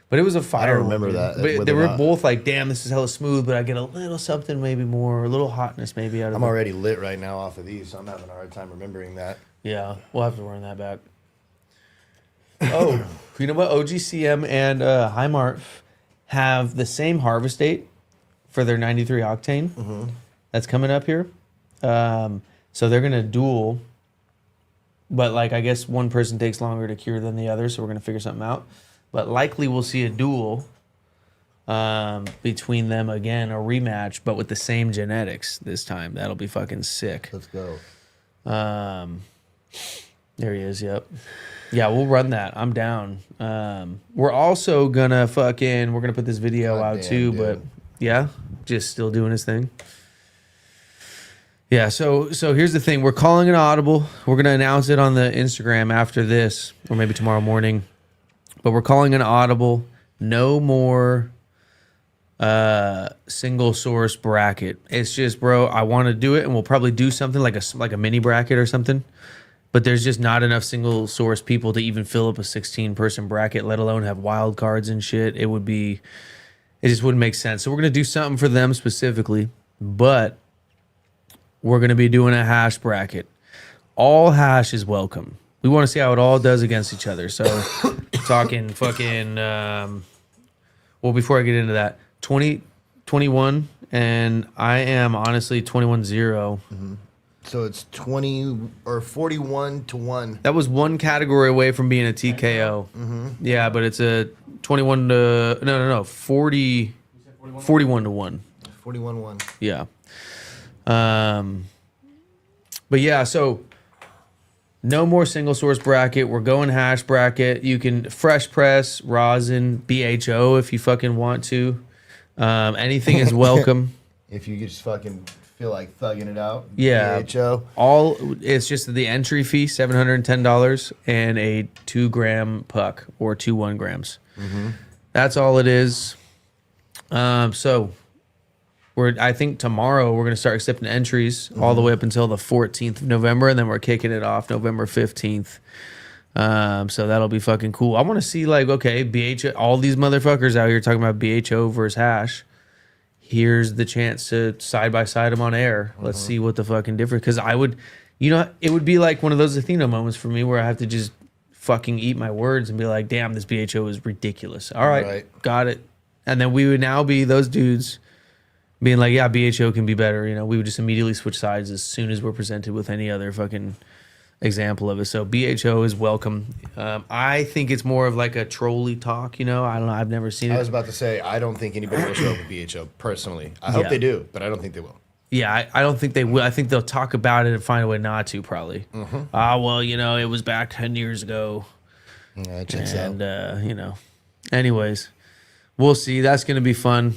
But it was a fire. remember one, that, But whether they or were not. both like, damn, this is hella smooth, but I get a little something maybe more, a little hotness maybe out of I'm it. already lit right now off of these, so I'm having a hard time remembering that. Yeah, we'll have to run that back. Oh, you know what? OGCM and High Mart have the same harvest date for their 93 octane that's coming up here. So they're going to duel. But, like, I guess one person takes longer to cure than the other, so we're going to figure something out. But likely we'll see a duel between them again, a rematch, but with the same genetics this time. That'll be fucking sick. Let's go. There he is, yep. Yeah, we'll run that. I'm down. We're also gonna we're gonna put this video out Goddamn, too, dude. but yeah, just still doing his thing. Yeah, so here's the thing. We're calling an audible. We're gonna announce it on the Instagram after this, or maybe tomorrow morning. But we're calling an audible. No more single source bracket. It's just, bro, I want to do it, and we'll probably do something like a mini bracket or something. But there's just not enough single source people to even fill up a 16-person bracket, let alone have wild cards and shit. It just wouldn't make sense. So we're gonna do something for them specifically, but we're going to be doing a hash bracket. All hash is welcome. We want to see how it all does against each other. So, talking fucking, well, before I get into that, 21, and I am honestly 21-0. So it's 20 or 41 to 1. That was one category away from being a TKO. Yeah, but it's a 21 to, no, 40, 41 to 1. 41-1. Yeah. But yeah, so no more single source bracket. We're going hash bracket. You can fresh press, rosin, BHO if you fucking want to. Anything is welcome. If you just fucking feel like thugging it out. Yeah. BHO. It's just the entry fee, $710, and a 2-gram puck or 2 1 grams. That's all it is. So I think tomorrow we're going to start accepting entries all the way up until the 14th of November, and then we're kicking it off November 15th. So that'll be fucking cool. I want to see, like, okay, BHO, all these motherfuckers out here talking about BHO versus hash. Here's the chance to side by side them on air. Let's see what the fucking difference. Because I would, it would be like one of those Athena moments for me where I have to just fucking eat my words and be like, damn, this BHO is ridiculous. All right. Got it. And then we would now be those dudes being like, yeah, BHO can be better. We would just immediately switch sides as soon as we're presented with any other fucking example of it. So BHO is welcome. I think it's more of like a trolley talk, I don't know. I've never seen it. I was about to say, I don't think anybody will show up with BHO personally. I hope they do, but I don't think they will. Yeah, I don't think they will. I think they'll talk about it and find a way not to, probably. Well, it was back 10 years ago. Yeah, it checks out. And, anyways, we'll see. That's going to be fun.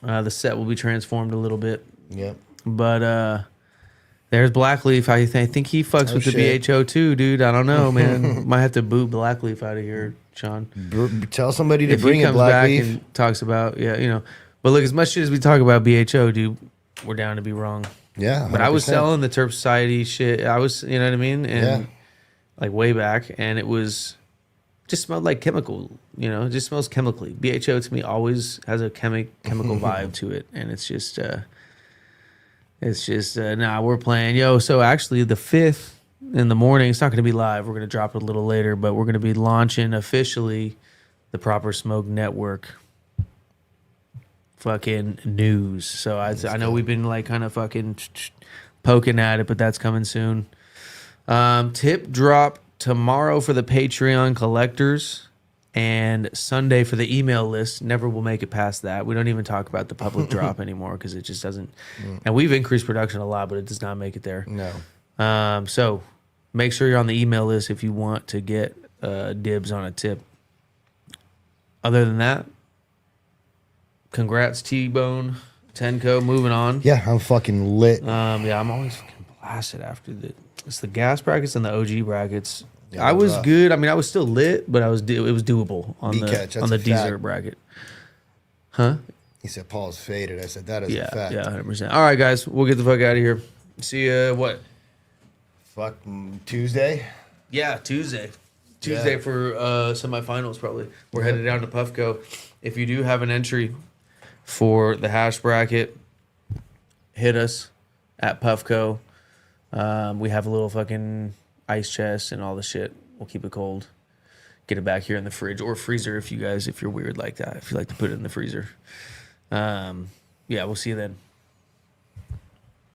The set will be transformed a little bit. Yep. But there's Blackleaf. I think he fucks with shit. the BHO too, dude. I don't know, man. Might have to boot Blackleaf out of here, Sean. Tell somebody to If bring he it, comes back Blackleaf. and talks about, But look, as much shit as we talk about BHO, dude, we're down to be wrong. Yeah, 100%. But I was selling the Terp Society shit. I was, you know what I mean? And like way back, and it was just smelled like chemical, it just smells chemically. BHO to me always has a chemical vibe to it, and it's just we're playing. So actually the 5th in the morning, it's not going to be live. We're going to drop it a little later, but we're going to be launching officially the Proper Smoke Network fucking news. So I know we've been like kind of fucking poking at it, but that's coming soon. Tip drop tomorrow for the Patreon collectors and Sunday for the email list. Never will make it past that. We don't even talk about the public drop anymore because it just doesn't. And we've increased production a lot, but it does not make it there. No. So make sure you're on the email list if you want to get dibs on a tip. Other than that, congrats T-Bone, Tenko, moving on. Yeah, I'm fucking lit. Yeah, I'm always fucking blasted after it's the gas brackets and the OG brackets. Yeah, I was rough. good. I mean, I was still lit, but it was doable on B-catch, the that's a dessert fact. bracket. Huh? He said Paul's faded. I said that is Yeah, a fact. yeah, 100%. All right, guys, we'll get the fuck out of here. See you what? Fuck Tuesday. Yeah, Tuesday Yeah. for semifinals probably. We're headed down to Puffco. If you do have an entry for the hash bracket, hit us at Puffco. We have a little fucking ice chest and all the shit. We'll keep it cold. Get it back here in the fridge or freezer if you're weird like that. If you like to put it in the freezer. Yeah, we'll see you then.